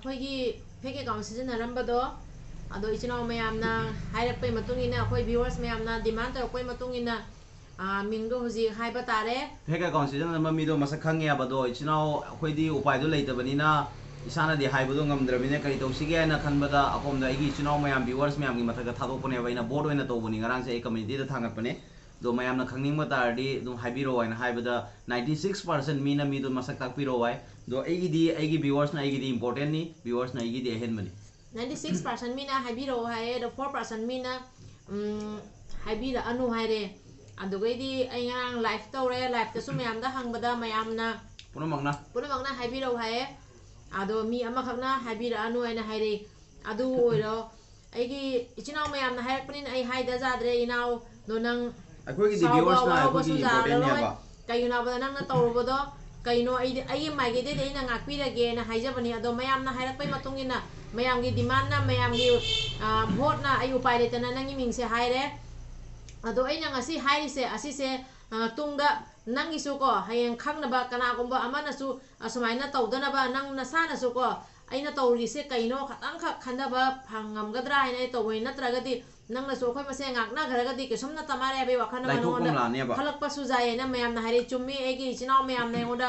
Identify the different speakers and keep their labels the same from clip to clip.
Speaker 1: ꯑꯩꯈꯣꯏꯒꯤ ꯐꯦꯛ ꯑꯦꯀꯥꯎꯟ ꯁꯤꯖꯤꯟꯅꯔꯝꯕꯗꯣ ꯑꯗꯣ ꯏꯆꯤꯟꯅꯥꯎ ꯃꯌꯥꯝꯅ ꯍꯥꯏꯔꯛꯄꯩ ꯃꯇꯨꯡ ꯏꯟꯅ ꯑꯩꯈꯣꯏ ꯚꯤꯎꯋꯔꯁ ꯃꯌꯥꯝꯅ ꯗꯤꯃꯥꯟ ꯇꯧꯔꯛꯄꯩ ꯃꯇꯨꯡ ꯏꯟꯅ ꯃꯤꯡꯗꯣ ꯍꯧꯖꯤꯛ ꯍꯥꯏꯕ ꯇꯥꯔꯦ
Speaker 2: ꯐꯦꯛ ꯑꯦꯀꯥꯎꯟ ꯁꯤꯖꯤꯟꯅꯔꯝꯕ ꯃꯤꯗꯣ ꯃꯁꯛ ꯈꯪꯉꯦꯕꯗꯣ इचिनाव ꯑꯩꯈꯣꯏꯗꯤ ꯎꯄꯥꯏꯗꯣ ꯂꯩꯇꯕꯅꯤꯅ इसानादꯤ हाइबदो ngमद्रबिने करी तौसिगे हाइना खनबदा अकोमदा आइगी इचिनाव मयाम व्यूअर्स मयाम की मथक थादोकपने आइना बोर्ड ओइना तौबनी ngरांग से कम्युनिटी दा थांगतपने दो मयामना खंगनिंग तारदी दो हाइबिरो हाइना हाइबदा 96% मीना मीदो मसक ताकपिरो हाइ दो आइगी व्यूअर्स ना आइगी इंपोर्टेंट नि व्यूअर्स ना आइगी अहेनबनी
Speaker 1: 96% मीना हाइबिरो हाइ द 4% मीना हाइबिरा अनु हाइरे अदुगैदी अइ ngरांग लाइव तौरे लाइव तसु मयामदा हंगबदा मयामना पुनमगना हाइबिरो हाइ अदो मी अमखकना हाइबिरानु आइना हाइरे अदु ओइरो आइगी इचिनाव मयामना हाइरकपनिन आइ हाइदा जाद्रे इनाव दो नंग
Speaker 2: अखोगी दी व्यूअर्स ना अखोगी इंपोर्टेंट नेबा
Speaker 1: कयुनाबदा नंगना तौरबदो कइनो आइ माइगेदे देना ngakpirage na haijabani ado mayamna hairapai matungina mayamgi demand na mayamgi vote na ayu paile tana nangi mingse haire ado aina ngasi hairise asise tungda nangisu ko hayeng khangnaba kanagumba amanasu asumaina tawdanaba nang nasanasu ko aina tawrise kaino khatang khak khandaba phangamgadra haina tawoi natragadi nangnasu khoi mase ngakna gharagadi kesomna tamare be wakhana manonda khalakpa sujaye na mayamna haire chummi egi chinaw mayamna ngoda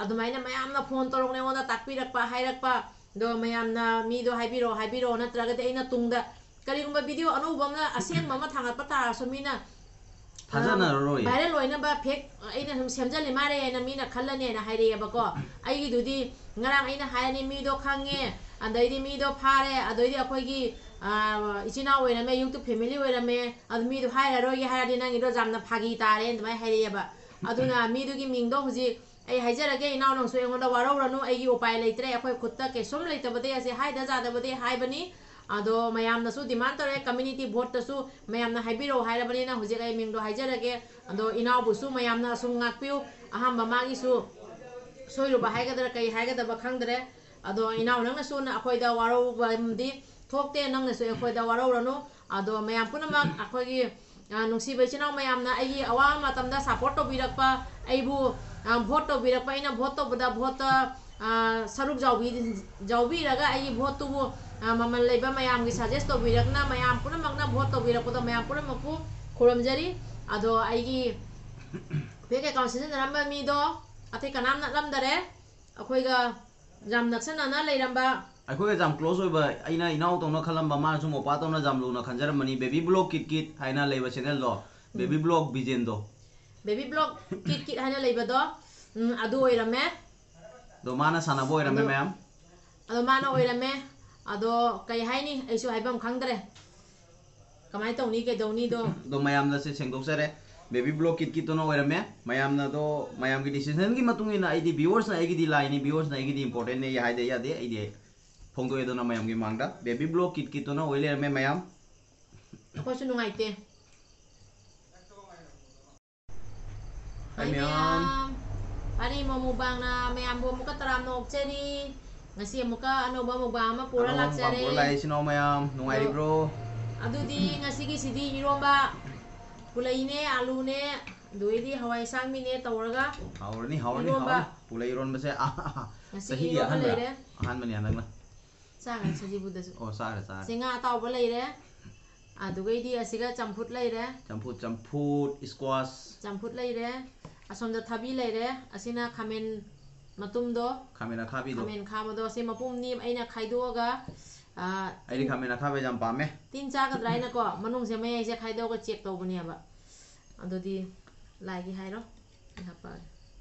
Speaker 1: adumaina mayamna phone torokne ngoda takpirakpa hairakpa do mayamna mi do haibiro natragadi aina tungda karigumba video anubamna aseng mama thangatpa tarasu mina viral loina ba fake aina sum semjali mare aina mina khallane na haire bako aigi dudi ngarang aina hairani mi do khange andaidi mi do phare adoidi akoigi इचिना ओइरमे YouTube family ओइरमे अद मी दु हाइरा रोगे हाइरादि नंगी दो जामना फागी तारे दमाय हाइरेबा अदुना मी दुगी मिंगदो हुजि ai हाइजरगे इनाव नंसु एंगोदा वारौरनु आइगी उपाय लैत्रे अखोय खुत्ता केसोम लैतबदे असे हाइदा जादबदे हाइबनी अदो मयामनसु demand तरे कम्युनिटी भोट तसु मयामना हाइबिरो हाइरबनिना हुजि आइ मिंगदो हाइजरगे अदो इनाव बुसु मयामना असु ngakpiu ahamba मागिसु सोइरुबा हाइगदरा कै हाइगदबा खंगदरे अदो इनाव नंगसु ना अखोयदा वारौबमदि थोकते नंगनसु अखोयदा वारौरनु अदो मयाम पुनमक अखोयगी नुसिबा इचिनाव मयामना आइगी अवा मतमदा सपोर्ट तौबिरकपा आइबु भोट तौबिरकपा इना भोट तौबदा भोट सरुक जाउबिरगा आइगी भोट तुबु ममन लेबा मयामगी सजेस्ट तौबिरकना मयाम पुनमकना भोट तौबिरकपदा मयाम पुनमकु खुरमजरी अदो आइगी फेक अकाउंट सिजनरम्बा मीदो अथै कनाम नलमदरे अखोयगा जाम नक्सनना लेरम्बा
Speaker 2: अखोय जाम क्लोज होइबा आइना इनाव तौना खलम बमा सु मोपा तौना जाम लुना खंजरमनी बेबी ब्लॉग किट हाइना लेबा चैनल दो बेबी ब्लॉग बिजेन किट
Speaker 1: हाइना लेबा दो अदु ओइरमे
Speaker 2: दो माना सानाबो ओइरमे मैम
Speaker 1: अदो माना ओइरमे अदो कई हाइनी आइसु हाइबम खंगदरे कमाय तौनी के दौनी
Speaker 2: दो मैम दा से सेंगदोक्सरे बेबी ब्लॉग किट तो न ओइरमे मैम ना दो मैम की डिसीजन की मतुंगिना आइदी व्यूअर्स ना आइगी दी लाइनी व्यूअर्स ना आइगी दी इंपोर्टेंट ने हाइदे यादे आइदे फोंदो एदोना मैम की मांगदा बेबी ब्लॉग किट तो ना ओइले में मैम
Speaker 1: अखोसु नुंगाइते
Speaker 2: हाय मैम
Speaker 1: अरे मोमुबांगना मैम बो मुका तराम नोकचेरी ngasi muka anoba mubang ma pura lakchare
Speaker 2: pura laisino ma'am नुंगाइरि ब्रो
Speaker 1: अदुदी ngasi gi sidi iromba pulaine alu ne दुइदी हवाई सांग मिने तौरगा
Speaker 2: हावरनी पुलाई रोन बसे सही अहन लेरे अहन मनि अनगना
Speaker 1: सांग सजी बुदसु
Speaker 2: ओ सारे
Speaker 1: सिंगा तावब लेरे अदुगैदी असिगा चंफुट लेरे
Speaker 2: चंफुट स्क्वाश
Speaker 1: लेरे असोमदा थाबी लेरे असिना खामेन मतुमदो
Speaker 2: खामेन
Speaker 1: खाबदो असे मपुमनी आइना खाइदोगा
Speaker 2: आइदी खामेन खाबे जाम पामे
Speaker 1: तीन चागद्राइना को मनुंग से मय से खाइदोगा चेक तौबनियाबा अदुदी लाइगी हाइरो हापा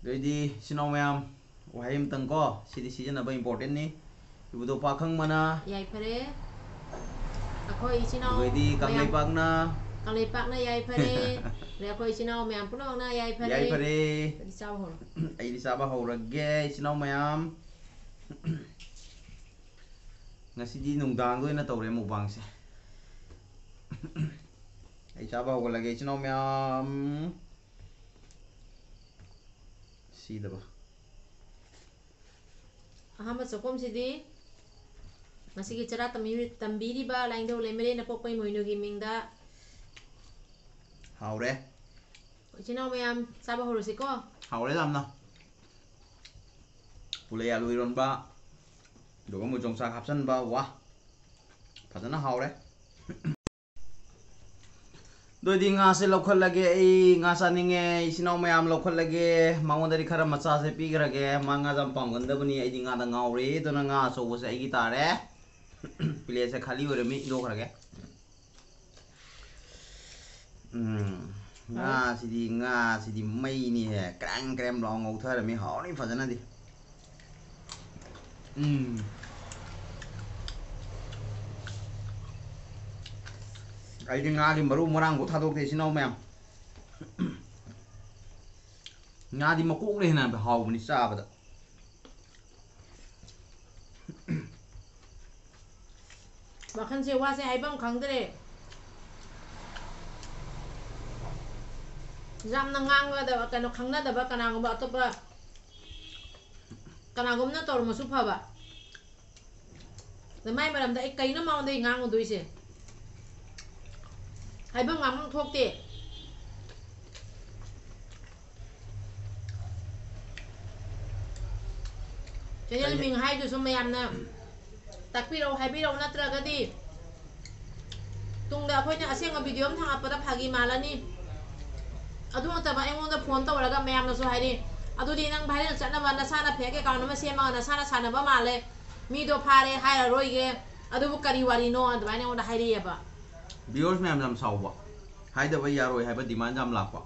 Speaker 2: दोइदी सिनाव मैम वहाइम तंको सिदी सीजन अब इंपोर्टेंट नि इबुदो पाखंग मना
Speaker 1: याइ फरे अखोय इचिनाव
Speaker 2: दोइदी कंगलै
Speaker 1: पाकना याइ फरे रे अखोय इचिनाव मैम पुनमना याइ फरे चाव हो
Speaker 2: आइदी चाबा हौरगे इचिनाव ma'am ngasi nungdang doina tawre mukbang se ai chaba ho lage ichino myam si daba
Speaker 1: ahamba sokom sidi ngasi gi chara tambiri ba laingdo lemere na pokpai moinu gi mingda
Speaker 2: haure
Speaker 1: ichino myam chaba ho rosi ko
Speaker 2: haure lamna pulai alu iron ba ꯑꯗꯨꯒ ꯑꯃꯨꯛ ꯌꯣꯡꯆꯥꯛ ꯍꯥꯞꯆꯟꯕ ꯋꯥ ꯐꯖꯅ ꯍꯥꯎꯔꯦ ꯑꯗꯨꯗꯤ ꯉꯥꯁꯦ ꯂꯧꯈꯠꯂꯒꯦ ꯑꯩ ꯉꯥ ꯆꯥꯅꯤꯡꯉꯦ ꯏꯆꯤꯟ ꯏꯅꯥꯎ ꯃꯌꯥꯝ ꯂꯧꯈꯠꯂꯒꯦ ꯃꯉꯣꯟꯗꯗꯤ ꯈꯔ ꯃꯆꯥꯁꯦ ꯄꯤꯈ꯭ꯔꯒꯦ ꯃꯥ ꯉꯥꯁꯦ ꯌꯥꯝ ꯄꯥꯝꯒꯟꯗꯕꯅꯤ ꯑꯩꯗꯤ ꯉꯥꯗ ꯉꯥꯎꯔꯦ ꯑꯗꯨꯅ ꯉꯥ ꯑꯆꯧꯕꯁꯦ ꯑꯩꯒꯤ ꯇꯥꯔꯦ ꯄ꯭ꯂꯦꯠꯁꯦ ꯈꯥꯂꯤ ꯑꯣꯏꯔꯝꯃꯤ ꯏꯟꯗꯣꯛꯈ꯭ꯔꯒꯦ ꯉꯥꯁꯤꯗꯤ ꯃꯩꯅꯤꯍꯦ ꯀ꯭ꯔꯦꯝ ꯀ꯭ꯔꯦꯝ ꯂꯥꯎ ꯉꯧꯊꯔꯝꯃꯤ ꯍꯥꯎꯔꯅꯤ ꯐꯖꯅꯗꯤ ꯑꯩꯗꯤ ꯉꯥꯒꯤ ꯃꯔꯨ ꯃꯔꯥꯡꯐꯥꯎ ꯊꯥꯗꯣꯛꯇꯦ ꯏꯆꯤꯟ ꯏꯅꯥꯎ ꯃꯌꯥꯝ ꯉꯥꯗꯤ ꯃꯀꯣꯛꯅ ꯍꯦꯟꯅ ꯍꯥꯎꯕꯅꯤ ꯆꯥꯕꯗ
Speaker 1: ꯋꯥꯈꯜꯁꯦ ꯋꯥꯁꯦ ꯍꯥꯏꯐꯝ ꯈꯪꯗ꯭ꯔꯦ ꯌꯥꯝꯅ ꯉꯥꯡꯒꯗꯕ ꯀꯩꯅꯣ ꯈꯪꯅꯗꯕ ꯀꯅꯥꯒꯨꯝꯕ ꯑꯇꯣꯞꯄ ꯀꯅꯥꯒꯨꯝꯕꯅ ꯇꯧꯔꯝꯃꯁꯨ ꯐꯕ ꯃꯥꯏ ꯃꯔꯝꯗ ꯑꯩ ꯀꯩꯅꯣ ꯃꯉꯣꯟꯗꯒꯤ ꯉꯥꯡꯉꯨꯗꯣꯏꯁꯦ ꯍꯥꯏꯐꯝ ꯉꯥꯡꯐꯝ ꯊꯣꯛꯇꯦ ꯆꯦꯅꯦꯜ ꯃꯤꯡ ꯍꯥꯏꯗꯨꯁꯨ ꯃꯌꯥꯝꯅ ꯇꯥꯛꯄꯤꯔꯛꯎ ꯍꯥꯏꯕꯤꯔꯛꯎ ꯅꯠꯇ꯭ꯔꯒꯗꯤ ꯇꯨꯡꯗ ꯑꯩꯈꯣꯏꯅ ꯑꯁꯦꯡꯕ ꯚꯤꯗꯤꯑꯣ ꯑꯃ ꯊꯥꯡꯒꯠꯄꯗ ꯐꯥꯒꯤ ꯃꯥꯜꯂꯅꯤ ꯑꯗꯨ ꯅꯠꯇꯕ ꯑꯩꯉꯣꯟꯗ ꯐꯣꯟ ꯇꯧꯔꯒ ꯃꯌꯥꯝꯅꯁꯨ ꯍꯥꯏꯔꯤ ꯑꯗꯨꯗꯤ ꯅꯪ ꯚꯥꯏꯔꯦꯜ ꯆꯠꯅꯕ ꯅꯁꯥꯅ ꯐꯦꯛ ꯑꯦꯀꯥꯎꯟ ꯑꯃ ꯁꯦꯝꯃꯒ ꯅꯁꯥꯅ ꯁꯥꯟꯅꯕ ꯃꯥꯜꯂꯦ ꯃꯤꯗꯣ ꯐꯥꯔꯦ ꯍꯥꯏꯔꯔꯣꯏꯒꯦ ꯑꯗꯨꯕꯨ ꯀꯔꯤ ꯋꯥꯔꯤꯅꯣ ꯑꯗꯨꯃꯥꯏꯅ ꯑꯩꯉꯣꯟꯗ ꯍꯥꯏꯔꯛꯑꯦꯕ
Speaker 2: ꯚꯤꯌꯨꯋꯔꯁ ꯃꯌꯥꯝ ꯌꯥꯝ ꯁꯥꯎꯕ ꯍꯥꯏꯗꯕ ꯌꯥꯔꯣꯏ ꯍꯥꯏꯕ ꯗꯤꯃꯥꯟ ꯌꯥꯝ ꯂꯥꯛꯄ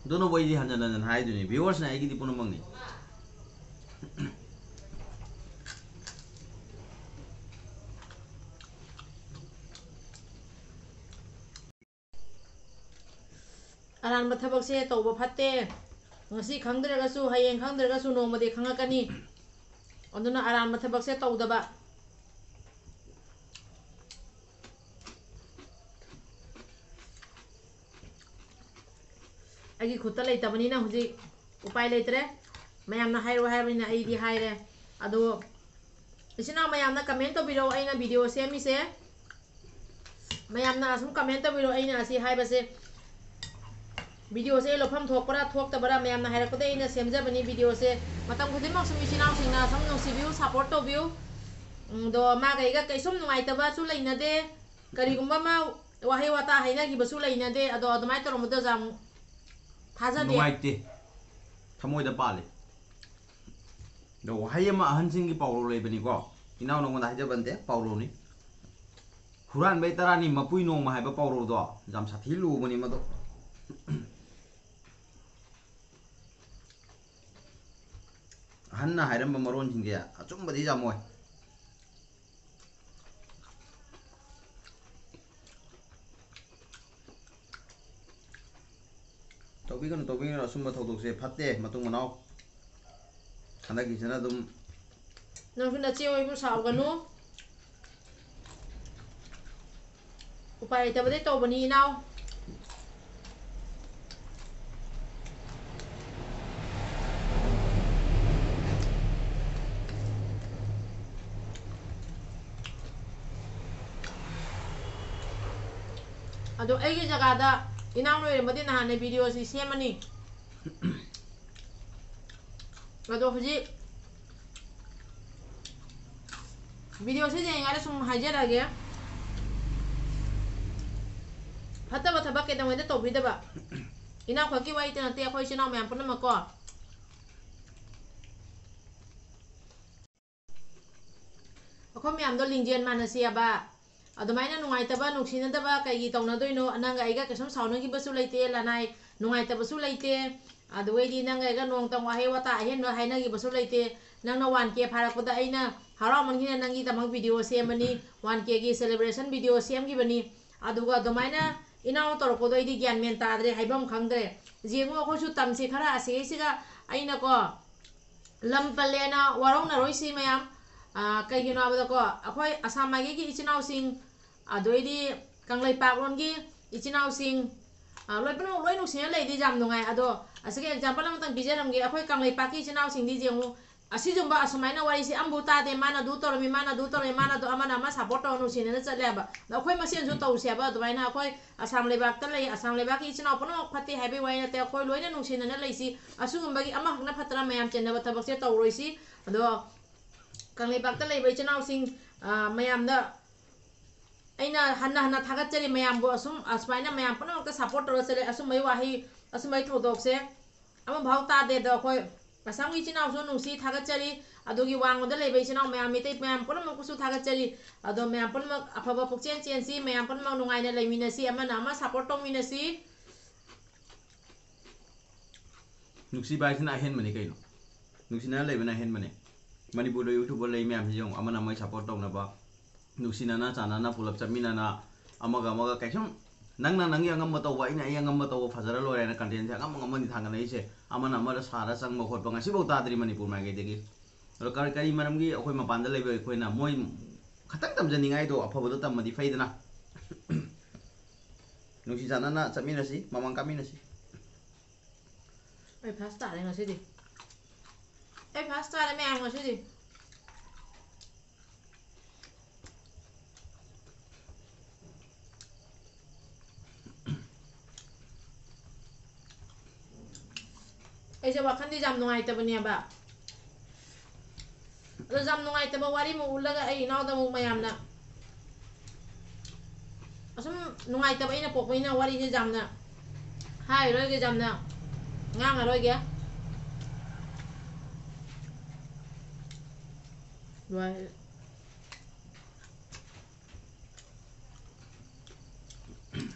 Speaker 2: ꯑꯗꯨꯅꯕꯨ ꯑꯩꯗꯤ ꯍꯟꯖꯟ ꯍꯟꯖꯟ ꯍꯥꯏꯗꯣꯏꯅꯤ ꯚꯤꯌꯨꯋꯔꯁꯅ ꯑꯩꯒꯤꯗꯤ ꯄꯨꯝꯅꯃꯛꯅꯤ
Speaker 1: ꯑꯔꯥꯟꯕ ꯊꯕꯛꯁꯦ ꯇꯧꯕ ꯐꯠꯇꯦ ꯉꯁꯤ ꯈꯪꯗ꯭ꯔꯒꯁꯨ ꯍꯌꯦꯡ ꯈꯪꯗ꯭ꯔꯒꯁꯨ ꯅꯣꯡꯃꯗꯤ ꯈꯪꯉꯛꯀꯅꯤ ꯑꯗꯨꯅ ꯑꯔꯥꯟꯕ ꯊꯕꯛꯁꯦ ꯇꯧꯗꯕ ꯑꯩꯒꯤ ꯈꯨꯠꯇ ꯂꯩꯇꯕꯅꯤꯅ ꯍꯧꯖꯤꯛ ꯎꯄꯥꯏ ꯂꯩꯇ꯭ꯔꯦ ꯃꯌꯥꯝꯅ ꯍꯥꯏꯔꯣ ꯍꯥꯏꯔꯕꯅꯤꯅ ꯑꯩꯗꯤ ꯍꯥꯏꯔꯦ ꯑꯗꯣ ꯏꯆꯤꯟ ꯏꯅꯥꯎ ꯃꯌꯥꯝꯅ ꯀꯃꯦꯟ ꯇꯧꯕꯤꯔꯛꯑꯣ ꯑꯩꯅ ꯚꯤꯗꯤꯑꯣ ꯁꯦꯝꯃꯤꯁꯦ ꯃꯌꯥꯝꯅ ꯑꯁꯨꯝ ꯀꯃꯦꯟ ꯇꯧꯕꯤꯔꯛꯑꯣ ꯑꯩꯅ ꯑꯁꯤ ꯍꯥꯏꯕꯁꯦ ꯚꯤꯗꯤꯑꯣꯁꯦ ꯂꯧꯐꯝ ꯊꯣꯛꯄ꯭ꯔꯥ ꯊꯣꯛꯇꯕ꯭ꯔꯥ ꯃꯌꯥꯝꯅ ꯍꯥꯏꯔꯛꯄꯗ ꯑꯩꯅ ꯁꯦꯝꯖꯕꯅꯤ ꯚꯤꯗꯤꯑꯣꯁꯦ ꯃꯇꯝ ꯈꯨꯗꯤꯡꯃꯛ ꯁꯨꯝ ꯏꯆꯤꯟ ꯏꯅꯥꯎꯁꯤꯡꯅ ꯁꯨꯝ ꯅꯨꯡꯁꯤꯕꯤꯌꯨ ꯁꯞꯄꯣꯔꯠ ꯇꯧꯕꯤꯌꯨ ꯑꯗꯣ ꯃꯥꯒ ꯑꯩꯒ ꯀꯩꯁꯨꯝ ꯅꯨꯡꯉꯥꯏꯇꯕꯁꯨ ꯂꯩꯅꯗꯦ ꯀꯔꯤꯒꯨꯝꯕ ꯑꯃ ꯋꯥꯍꯩ ꯋꯥꯇꯥ ꯍꯥꯏꯅꯈꯤꯕꯁꯨ ꯂꯩꯅꯗꯦ ꯑꯗꯣ ꯑꯗꯨꯃꯥꯏꯅ ꯇꯧꯔꯝꯕꯗ ꯌꯥꯝ ꯊꯥꯖꯗꯦ
Speaker 2: ꯅꯨꯡꯉꯥꯏꯇꯦ ꯊꯃꯣꯏꯗ ꯄꯥꯜꯂꯤ ꯑꯗꯣ ꯋꯥꯍꯩ ꯑꯃ ꯑꯍꯟꯁꯤꯡꯒꯤ ꯄꯥꯎꯔꯧ ꯂꯩꯕꯅꯤꯀꯣ ꯏꯅꯥꯎ ꯅꯉꯣꯟꯗ ꯍꯥꯏꯖꯕꯟꯗꯦ ꯄꯥꯎꯔꯧꯅꯤ ꯍꯨꯔꯥꯟꯕꯩ ꯇꯔꯥꯅꯤ ꯃꯄꯨꯏ ꯅꯣꯡꯃ ꯍꯥꯏꯕ ꯄꯥꯎꯔꯧꯗꯣ ꯌꯥꯝ ꯁꯥꯊꯤ ꯂꯨꯕꯅꯤ ꯃꯗꯣ ꯑꯍꯟꯅ ꯍꯥꯏꯔꯝꯕ ꯃꯔꯣꯟꯁꯤꯡꯁꯦ ꯑꯆꯨꯝꯕꯗꯤ ꯌꯥꯝꯃꯣꯏ ꯇꯧꯕꯤꯒꯅꯨ ꯑꯁꯨꯝꯕ ꯊꯧꯗꯣꯛꯁꯦ ꯐꯠꯇꯦ ꯃꯇꯨꯡ ꯃꯅꯥꯎ ꯍꯟꯗꯛꯀꯤꯁꯤꯅ ꯑꯗꯨꯝ
Speaker 1: ꯅꯪꯁꯨ ꯅꯆꯦ ꯑꯣꯏꯕꯨ ꯁꯥꯎꯒꯅꯨ ꯎꯄꯥꯏ ꯂꯩꯇꯕꯗꯩ ꯇꯧꯕꯅꯤ ꯏꯅꯥꯎ ꯑꯗꯣ ꯑꯩꯒꯤ ꯖꯒꯥꯗ ꯏꯅꯥꯎ ꯂꯣꯏꯔꯝꯃꯗꯤ ꯅꯍꯥꯟꯅ ꯚꯤꯗꯤꯑꯣꯁꯤ ꯁꯦꯝꯃꯅꯤ ꯑꯗꯣ ꯍꯧꯖꯤꯛ ꯚꯤꯗꯤꯑꯣꯁꯤ ꯌꯦꯡꯉꯥꯏꯗ ꯁꯨꯝ ꯍꯥꯏꯖꯔꯛꯑꯒꯦ ꯐꯠꯇꯕ ꯊꯕꯛ ꯀꯩꯗꯧꯉꯩꯗ ꯇꯧꯕꯤꯗꯕ ꯏꯅꯥꯎ ꯈꯛꯀꯤ ꯋꯥꯔꯤꯇ ꯅꯠꯇꯦ ꯑꯩꯈꯣꯏ ꯏꯆꯤꯟ ꯏꯅꯥꯎ ꯃꯌꯥꯝ ꯄꯨꯝꯅꯃꯛꯀꯣ ꯑꯩꯈꯣꯏ ꯃꯌꯥꯝꯗꯣ ꯂꯤꯡꯖꯦꯜ ꯃꯥꯟꯅꯁꯦꯕ ꯑꯗꯨꯃꯥꯏꯅ ꯅꯨꯡꯉꯥꯏꯇꯕ ꯅꯨꯡꯁꯤꯅꯗꯕ ꯀꯩꯒꯤ ꯇꯧꯅꯗꯣꯏꯅꯣ ꯅꯪꯒ ꯑꯩꯒ ꯀꯩꯁꯨꯝ ꯁꯥꯎꯅꯈꯤꯕꯁꯨ ꯂꯩꯇꯦ ꯂꯅꯥꯏ ꯅꯨꯡꯉꯥꯏꯇꯕꯁꯨ ꯂꯩꯇꯦ ꯑꯗꯨꯒꯩꯗꯤ ꯅꯪꯒ ꯑꯩꯒ ꯅꯣꯡꯇꯪ ꯋꯥꯍꯩ ꯋꯥꯇꯥ ꯑꯍꯦꯟꯕ ꯍꯥꯏꯅꯈꯤꯕꯁꯨ ꯂꯩꯇꯦ ꯅꯪꯅ 1K ꯐꯥꯔꯛꯄꯗ ꯑꯩꯅ ꯍꯔꯥꯎꯃꯟꯈꯤꯅ ꯅꯪꯒꯤꯗꯃꯛ ꯚꯤꯗꯤꯑꯣ ꯁꯦꯝꯕꯅꯤ 1Kꯒꯤ ꯁꯦꯂꯦꯕ꯭ꯔꯦꯁꯟ ꯚꯤꯗꯤꯑꯣ ꯁꯦꯝꯈꯤꯕꯅꯤ ꯑꯗꯨꯒ ꯑꯗꯨꯃꯥꯏꯅ ꯏꯅꯥꯎ ꯇꯧꯔꯛꯄꯗꯣ ꯑꯩꯗꯤ ꯒ꯭ꯌꯥꯟ ꯃꯦꯟ ꯇꯥꯗ꯭ꯔꯦ ꯍꯥꯏꯐꯝ ꯈꯪꯗ꯭ꯔꯦ ꯌꯦꯡꯉꯣ ꯑꯩꯈꯣꯏꯁꯨ ꯇꯝꯁꯤ ꯈꯔ ꯑꯁꯤꯒꯩꯁꯤꯒ ꯑꯩꯅꯀꯣ ꯂꯝ ꯄꯜꯂꯦꯅ ꯋꯥꯔꯧꯅꯔꯣꯏꯁꯤ ꯃꯌꯥꯝ ꯀꯩꯒꯤꯅꯣ ꯍꯥꯏꯕꯗꯀꯣ ꯑꯩꯈꯣꯏ ꯑꯁꯥꯝ ꯃꯥꯏꯀꯩꯒꯤ ꯏꯆꯤꯟ ꯏꯅꯥꯎꯁꯤꯡ ꯑꯗꯩꯗꯤ ꯀꯪꯂꯩꯄꯥꯛꯂꯣꯟꯒꯤ ꯏꯆꯤꯟ ꯏꯅꯥꯎꯁꯤꯡ ꯂꯣꯏꯅꯃꯛ ꯂꯣꯏ ꯅꯨꯡꯁꯤꯅ ꯂꯩꯗꯤ ꯌꯥꯝ ꯅꯨꯡꯉꯥꯏ ꯑꯗꯣ ꯑꯁꯤꯒꯤ ꯑꯦꯛꯖꯥꯝꯄꯜ ꯑꯃꯇꯪ ꯄꯤꯖꯔꯝꯒꯦ ꯑꯩꯈꯣꯏ ꯀꯪꯂꯩꯄꯥꯛꯀꯤ ꯏꯆꯤꯟ ꯏꯅꯥꯎꯁꯤꯡꯗꯤ ꯌꯦꯡꯉꯨ ꯑꯁꯤꯒꯨꯝꯕ ꯑꯁꯨꯃꯥꯏꯅ ꯋꯥꯔꯤꯁꯤ ꯑꯃꯐꯥꯎ ꯇꯥꯗꯦ ꯃꯥꯅ ꯑꯗꯨ ꯇꯧꯔꯝꯃꯤ ꯃꯥꯅ ꯑꯗꯨ ꯇꯧꯔꯝꯃꯤ ꯃꯥꯅ ꯑꯗꯨ ꯑꯃꯅ ꯑꯃ ꯁꯞꯄꯣꯔꯠ ꯇꯧꯔ ꯅꯨꯡꯁꯤꯅꯅ ꯆꯠꯂꯦꯕ ꯑꯗꯣ ꯑꯩꯈꯣꯏ ꯃꯁꯦꯟꯁꯨ ꯇꯧꯁꯦꯕ ꯑꯗꯨꯃꯥꯏꯅ ꯑꯩꯈꯣꯏ ꯑꯁꯥꯝ ꯂꯩꯕꯥꯛꯇ ꯂꯩ ꯑꯁꯥꯝ ꯂꯩꯕꯥꯛꯀꯤ ꯏꯆꯤꯟ ꯏꯅꯥꯎ ꯄꯨꯝꯅꯃꯛ ꯐꯠꯇꯦ ꯍꯥꯏꯕꯒꯤ ꯋꯥꯔꯤ ꯅꯠꯇꯦ ꯑꯩꯈꯣꯏ ꯂꯣꯏꯅ ꯅꯨꯡꯁꯤꯅꯅ ꯂꯩꯁꯤ ꯑꯁꯤꯒꯨꯝꯕꯒꯤ ꯑꯃꯈꯛꯅ ꯐꯠꯇꯅ ꯃꯌꯥꯝ ꯆꯦꯟꯅꯕ ꯊꯕꯛꯁꯦ ꯇꯧꯔꯣꯏꯁꯤ ꯑꯗꯣ ꯀꯪꯂꯩꯄꯥꯛꯇ ꯂꯩꯕ ꯏꯆꯤꯟꯅꯥꯎꯁꯤꯡ ꯃꯌꯥꯝꯗ ꯑꯩꯅ ꯍꯟꯅ ꯊꯥꯒꯠꯆꯔꯤ ꯃꯌꯥꯝꯕꯨ ꯑꯁꯨꯃꯥꯏꯅ ꯃꯌꯥꯝ ꯄꯨꯝꯅꯃꯛꯇ ꯁꯞꯄꯣꯔꯠ ꯇꯧꯔ ꯆꯠꯂꯦ ꯑꯁꯨꯝꯕꯩ ꯋꯥꯍꯩ ꯑꯁꯨꯝꯕꯩ ꯊꯧꯗꯣꯛꯁꯦ ꯑꯃꯐꯥꯎ ꯇꯥꯗꯦꯗ ꯑꯩꯈꯣꯏ ꯀꯁꯥꯔꯒꯤ ꯏꯆꯤꯟꯅꯥꯎꯁꯨ ꯅꯨꯡꯁꯤ ꯊꯥꯒꯠꯆꯔꯤ ꯑꯗꯨꯒꯤ ꯋꯥꯡꯃꯗ ꯂꯩꯕ ꯏꯆꯤꯟꯅꯥꯎ ꯃꯌꯥꯝ ꯃꯩꯇꯩ ꯃꯌꯥꯝ ꯄꯨꯝꯅꯃꯛꯄꯨꯁꯨ ꯊꯥꯒꯠꯆꯔꯤ ꯑꯗꯣ ꯃꯌꯥꯝ ꯄꯨꯝꯅꯃꯛ ꯑꯐꯕ ꯄꯨꯛꯆꯦꯜ ꯆꯦꯟꯁꯤ ꯃꯌꯥꯝ ꯄꯨꯝꯅꯃꯛ ꯅꯨꯡꯉꯥꯏꯅ ꯂꯩꯃꯤꯟꯅꯁꯤ ꯑꯃꯅ ꯑꯃ ꯁꯞꯄꯣꯔꯠ ꯇꯧꯃꯤꯟꯅꯁꯤ
Speaker 2: ꯅꯨꯡꯁꯤꯕ ꯍꯥꯏꯁꯤꯅ ꯑꯍꯦꯟꯕꯅꯤ ꯀꯩꯅꯣ ꯅꯨꯡꯁꯤꯅ ꯂꯩꯕꯅ ꯑꯍꯦꯟꯕꯅꯤ ꯃꯅꯤꯄꯨꯔꯗ ꯌꯨꯇꯨꯕꯔ ꯂꯩ ꯃꯌꯥꯝꯁꯤ ꯌꯦꯡꯉꯨ ꯑꯃꯅ ꯑꯃ ꯁꯞꯄꯣꯔꯠ ꯇꯧꯅꯕ ꯅꯨꯡꯁꯤꯅꯅ ꯆꯥꯟꯅꯅ ꯄꯨꯂꯞ ꯆꯠꯃꯤꯟꯅꯅ ꯑꯃꯒ ꯀꯩꯁꯨꯝ ꯅꯪꯅ ꯅꯪꯒꯤ ꯑꯉꯝꯕ ꯇꯧꯕ ꯑꯩꯅ ꯑꯩ ꯑꯉꯝꯕ ꯇꯧꯕ ꯐꯖꯔ ꯂꯣꯏꯔꯦꯅ ꯀꯟꯇꯦꯟꯁꯦ ꯑꯉꯝꯕꯅꯤ ꯊꯥꯡꯒꯠꯅꯔꯤꯁꯦ ꯑꯃꯅ ꯑꯃꯗ ꯁꯥꯔ ꯆꯪꯕ ꯈꯣꯠꯄ ꯉꯁꯤꯐꯥꯎ ꯇꯥꯗ꯭ꯔꯤ ꯃꯅꯤꯄꯨꯔ ꯃꯥꯏꯀꯩꯗꯒꯤ ꯑꯗꯣ ꯀꯔꯤ ꯃꯔꯝꯒꯤ ꯑꯩꯈꯣꯏ ꯃꯄꯥꯟꯗ ꯂꯩꯕ ꯑꯩꯈꯣꯏꯅ ꯃꯣꯏ ꯈꯇꯪ ꯇꯝꯖꯅꯤꯡꯉꯥꯏꯗꯣ ꯑꯐꯕꯗꯣ ꯇꯝꯃꯗꯤ ꯐꯩꯗꯅ ꯅꯨꯡꯁꯤ ꯆꯥꯟꯅꯅ ꯆꯠꯃꯤꯟꯅꯁꯤ ꯃꯃꯥꯡ ꯀꯥꯃꯤꯟꯅꯁꯤ
Speaker 1: ꯑꯩ ꯐꯥꯁ ꯇꯥꯔꯦ ꯉꯁꯤꯗꯤ ꯑꯩ ꯐꯥꯁ ꯇꯥꯔꯦ ꯃꯌꯥꯝ ꯉꯁꯤꯗꯤ ꯑꯩꯁꯦ ꯋꯥꯈꯜꯗꯤ ꯌꯥꯝ ꯅꯨꯡꯉꯥꯏꯇꯕꯅꯦꯕ ꯑꯗꯣ ꯌꯥꯝ ꯅꯨꯡꯉꯥꯏꯇꯕ ꯋꯥꯔꯤ ꯑꯃ ꯎꯠꯂꯒ ꯑꯩ ꯏꯅꯥꯎꯗ ꯑꯃꯨꯛ ꯃꯌꯥꯝꯅ ꯑꯁꯨꯝ ꯅꯨꯡꯉꯥꯏꯇꯕ ꯑꯩꯅ ꯄꯣꯛꯄꯅꯤꯅ ꯋꯥꯔꯤꯁꯦ ꯌꯥꯝꯅ ꯍꯥꯏꯔꯔꯣꯏꯒꯦ ꯌꯥꯝꯅ ꯉꯥꯡꯉꯔꯣꯏꯒꯦ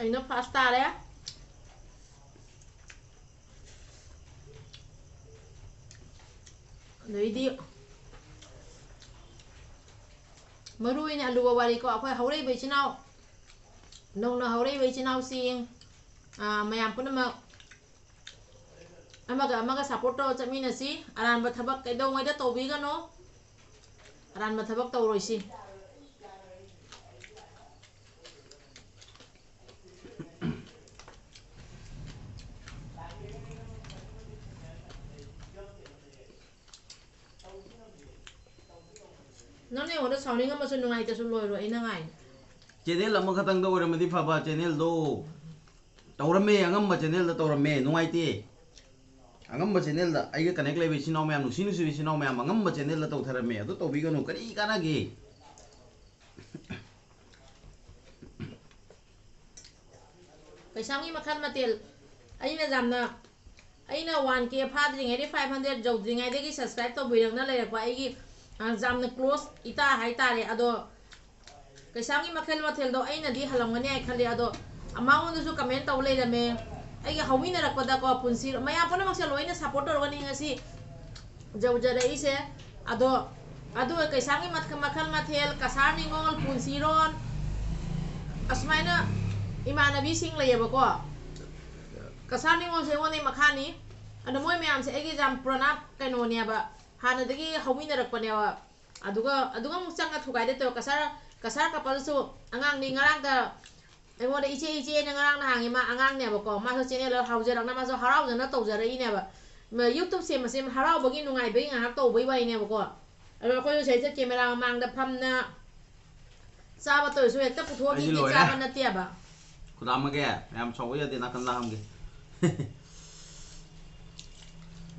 Speaker 1: ꯑꯩꯅ ꯐꯥꯁ ꯇꯥꯔꯦ ꯑꯗꯩꯗꯤ ꯃꯔꯨ ꯑꯣꯏꯅ ꯑꯂꯨꯕ ꯋꯥꯔꯤꯀꯣ ꯑꯩꯈꯣꯏ ꯍꯧꯔꯛꯏꯕ ꯏꯆꯤꯟꯅꯥꯎ ꯅꯧꯅ ꯍꯧꯔꯛꯏꯕ ꯏꯆꯤꯟꯅꯥꯎꯁꯤꯡ ꯃꯌꯥꯝ ꯄꯨꯝꯅꯃꯛ ꯑꯃꯒ ꯁꯞꯄꯣꯔꯠ ꯇꯧꯔ ꯆꯠꯃꯤꯟꯅꯁꯤ ꯑꯔꯥꯟꯕ ꯊꯕꯛ ꯀꯩꯗꯧꯉꯩꯗ ꯇꯧꯕꯤꯒꯅꯣ ꯑꯔꯥꯟꯕ ꯊꯕꯛ ꯇꯧꯔꯣꯏꯁꯤ ꯅꯪꯅ ꯑꯩꯉꯣꯟꯗ ꯁꯥꯎꯅꯤꯡꯉꯝꯃꯁꯨ ꯅꯨꯡꯉꯥꯏꯇꯁꯨ ꯂꯣꯏꯔꯣ ꯑꯩꯅ ꯉꯥꯏ
Speaker 2: ꯆꯦꯅꯦꯜ ꯑꯃꯈꯛꯇꯪꯗ ꯑꯣꯏꯔꯝꯃꯗꯤ ꯐꯕ ꯆꯦꯅꯦꯜꯗꯣ ꯇꯧꯔꯝꯃꯦ ꯑꯉꯝꯕ ꯆꯦꯅꯦꯜꯗ ꯇꯧꯔꯝꯃꯦ ꯅꯨꯡꯉꯥꯏꯇꯦ ꯑꯉꯝꯕ ꯆꯦꯅꯦꯜꯗ ꯑꯩꯒ ꯀꯅꯦꯛ ꯂꯩꯕ ꯏꯆꯤꯟꯅꯥꯎ ꯃꯌꯥꯝ ꯅꯨꯡꯁꯤꯕ ꯏꯆꯤꯟꯅꯥꯎ ꯃꯌꯥꯝ ꯑꯉꯝꯕ ꯆꯦꯅꯦꯜꯗ ꯇꯧꯊꯔꯝꯃꯦ ꯑꯗꯨ ꯇꯧꯕꯤꯒꯅꯨ ꯀꯔꯤ ꯀꯥꯟꯅꯒꯦ
Speaker 1: ꯄꯩꯁꯥꯒꯤ ꯃꯈꯜ ꯃꯊꯦꯜ ꯑꯩꯅ ꯌꯥꯝꯅ ꯑꯩꯅ 1K ꯐꯥꯗ꯭ꯔꯤꯉꯩꯗꯤ 500 ꯌꯧꯗ꯭ꯔꯤꯉꯩꯗꯒꯤ ꯁꯕꯁꯀ꯭ꯔꯥꯏꯕ ꯇꯧꯕꯤꯔꯛꯅ ꯂꯩꯔꯛꯄ ꯑꯩꯒꯤ ꯌꯥꯝꯅ ꯀ꯭ꯂꯣꯁ ꯏꯇꯥ ꯍꯥꯏꯇꯥꯔꯦ ꯑꯗꯣ ꯄꯩꯁꯥꯒꯤ ꯃꯈꯜ ꯃꯊꯦꯜꯗꯣ ꯑꯩꯅꯗꯤ ꯍꯜꯂꯝꯒꯅꯤ ꯍꯥꯏ ꯈꯜꯂꯤ ꯑꯗꯣ ꯃꯉꯣꯟꯗꯁꯨ ꯀꯃꯦꯟ ꯇꯧ ꯂꯩꯔꯝꯃꯦ ꯑꯩꯒꯤ ꯍꯧꯃꯤꯟꯅꯔꯛꯄꯗꯀꯣ ꯄꯨꯟꯁꯤ ꯃꯌꯥꯝ ꯄꯨꯝꯅꯃꯛꯁꯦ ꯂꯣꯏꯅ ꯁꯞꯄꯣꯔꯠ ꯇꯧꯔꯒꯅꯤ ꯉꯁꯤ ꯌꯧꯖꯔꯛꯏꯁꯦ ꯑꯗꯣ ꯀꯩꯁꯥꯒꯤ ꯃꯈꯜ ꯃꯊꯦꯜ ꯀꯁꯥꯔ ꯅꯤꯉꯣꯜ ꯄꯨꯟꯁꯤꯔꯣꯟ ꯑꯁꯨꯃꯥꯏꯅ ꯏꯃꯥꯟꯅꯕꯤꯁꯤꯡ ꯂꯩꯌꯦꯕꯀꯣ ꯀꯁꯥꯔ ꯅꯤꯉꯣꯜꯁꯦ ꯑꯩꯉꯣꯟꯗꯩ ꯃꯈꯥꯅꯤ ꯑꯗꯣ ꯃꯣꯏ ꯃꯌꯥꯝꯁꯦ ꯑꯩꯒꯤ ꯌꯥꯝ ꯄꯨꯔꯥꯅꯥ ꯀꯩꯅꯣꯅꯦꯕ ꯍꯥꯟꯅꯗꯒꯤ ꯍꯧꯃꯤꯟꯅꯔꯛꯄꯅꯦꯕ ꯑꯗꯨꯒ ꯑꯃꯨꯛ ꯆꯪꯉ ꯊꯨꯒꯥꯏꯗꯦ ꯇꯧ ꯀꯁꯥꯔ ꯀꯄꯜꯁꯨ ꯑꯉꯥꯡꯅꯤ ꯉꯔꯥꯡꯗ ꯑꯩꯉꯣꯟꯗ ꯏꯆꯦꯅ ꯉꯔꯥꯡꯅ ꯍꯥꯡꯉꯤ ꯃꯥ ꯑꯉꯥꯡꯅꯦꯕꯀꯣ ꯃꯥꯁꯨ ꯆꯦꯅꯦꯜ ꯍꯧꯖꯔꯛꯅ ꯃꯥꯁꯨ ꯍꯔꯥꯎꯖꯅ ꯇꯧꯖꯔꯛꯏꯅꯦꯕ ꯌꯨꯇꯨꯕ ꯁꯦꯝꯕꯁꯦ ꯍꯔꯥꯎꯕꯒꯤ ꯅꯨꯡꯉꯥꯏꯕꯒꯤ ꯉꯥꯏꯍꯥꯛ ꯇꯧꯕꯩ ꯋꯥꯔꯤꯅꯦꯕꯀꯣ ꯑꯗꯣ ꯑꯩꯈꯣꯏꯁꯨ ꯁꯤꯗ ꯀꯦꯃꯦꯔꯥ ꯃꯃꯥꯡꯗ ꯐꯝꯅ ꯆꯥꯕ ꯇꯧꯔꯁꯨ ꯍꯦꯛꯇ ꯄꯨꯊꯣꯛꯑꯒ ꯆꯥꯕ ꯅꯠꯇꯦꯕ
Speaker 2: ꯈꯨꯗꯥꯝꯃꯒꯦ ꯌꯥꯝ ꯁꯥꯎꯕ ꯌꯥꯗꯦ ꯅꯥꯀꯟꯗ ꯍꯥꯝꯒꯦ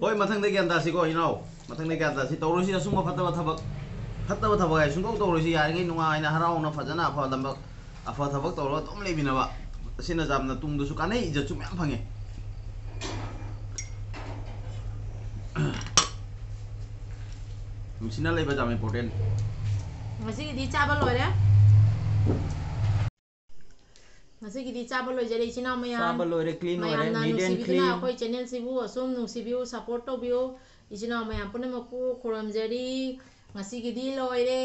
Speaker 2: ꯍꯣꯏ ꯃꯊꯪꯗ ꯒ꯭ꯌꯥꯟ ꯇꯥꯁꯤꯀꯣ ꯏꯅꯥꯎ ꯃꯊꯪꯗ ꯒ꯭ꯌꯥꯟ ꯇꯥꯁꯤ ꯇꯧꯔꯣꯏꯁꯤ ꯑꯁꯨꯝꯕ ꯐꯠꯇꯕ ꯊꯕꯛ ꯍꯥꯏ ꯁꯨꯡꯇꯧ ꯇꯧꯔꯣꯏꯁꯤ ꯌꯥꯔꯤꯉꯩ ꯅꯨꯡꯉꯥꯏꯅ ꯍꯔꯥꯎꯅ ꯐꯖꯅ ꯑꯐ ꯊꯕꯛ ꯇꯧꯔꯒ ꯑꯗꯨꯝ ꯂꯩꯃꯤꯟꯅꯕ ꯑꯁꯤꯅ ꯌꯥꯝꯅ ꯇꯨꯡꯗꯁꯨ ꯀꯥꯟꯅꯩ ꯏꯖꯠꯁꯨ ꯃꯌꯥꯝ ꯐꯪꯉꯦ ꯅꯨꯡꯁꯤꯅ ꯂꯩꯕ ꯌꯥꯝ ꯏꯝꯄꯣꯔꯇꯦꯟ
Speaker 1: ꯉꯁꯤꯒꯤꯗꯤ ꯆꯥꯕ ꯂꯣꯏꯔꯦ ꯉꯁꯤꯒꯤꯗꯤ ꯆꯥꯕ ꯂꯣꯏꯖꯔꯦ ꯏꯆꯤꯟꯅꯥꯎ ꯃꯌꯥꯝ
Speaker 2: ꯆꯥꯕ ꯂꯣꯏꯔꯦ ꯀ꯭ꯂꯤꯟ ꯑꯣꯏꯔꯦ
Speaker 1: ꯃꯌꯥꯝꯅ
Speaker 2: ꯅꯤꯠ ꯑꯦꯟ
Speaker 1: ꯅꯨꯡꯁꯤꯕꯤꯗꯨꯅ
Speaker 2: ꯀ꯭ꯂꯤꯟ
Speaker 1: ꯑꯩꯈꯣꯏ ꯆꯦꯅꯦꯜꯁꯤꯕꯨ ꯑꯁꯨꯝ ꯅꯨꯡꯁꯤꯕꯤꯌꯨ ꯁꯞꯄꯣꯔꯠ ꯇꯧꯕꯤꯌꯨ ꯏꯆꯤꯟꯅꯥꯎ ꯃꯌꯥꯝ ꯄꯨꯝꯅꯃꯛꯄꯨ ꯈꯨꯔꯨꯝꯖꯔꯤ ꯉꯁꯤꯒꯤꯗꯤ ꯂꯣꯏꯔꯦ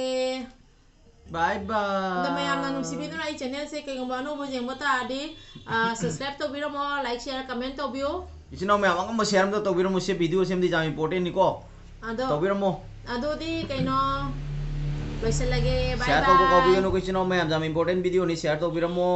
Speaker 2: ꯕꯥꯏ ꯕꯥꯏ
Speaker 1: ꯑꯗ ꯃꯌꯥꯝꯅ ꯅꯨꯡꯁꯤꯕꯤꯗꯨꯅ ꯑꯩ ꯆꯦꯅꯦꯜꯁꯦ ꯀꯩꯒꯨꯝꯕ ꯑꯅꯧꯕ ꯌꯦꯡꯕ ꯇꯥꯔꯗꯤ ꯁꯕꯁꯀ꯭ꯔꯥꯏꯕ ꯇꯧꯕꯤꯔꯝꯃꯣ ꯂꯥꯏꯛ ꯁꯤꯌꯔ ꯀꯃꯦꯟ ꯇꯧꯕꯤꯌꯨ
Speaker 2: इचिनाव मैम अंगम शेयर अमता तौबिरमु से वीडियो सेमदी जाम इंपोर्टेंट निको
Speaker 1: अदो
Speaker 2: तौबिरमु
Speaker 1: अदोदी कइनो लोइसलगे बाय बाय
Speaker 2: शेयर तौबो कौबिगनु को इचिनाव मैम जाम इंपोर्टेंट वीडियो नि शेयर तौबिरमु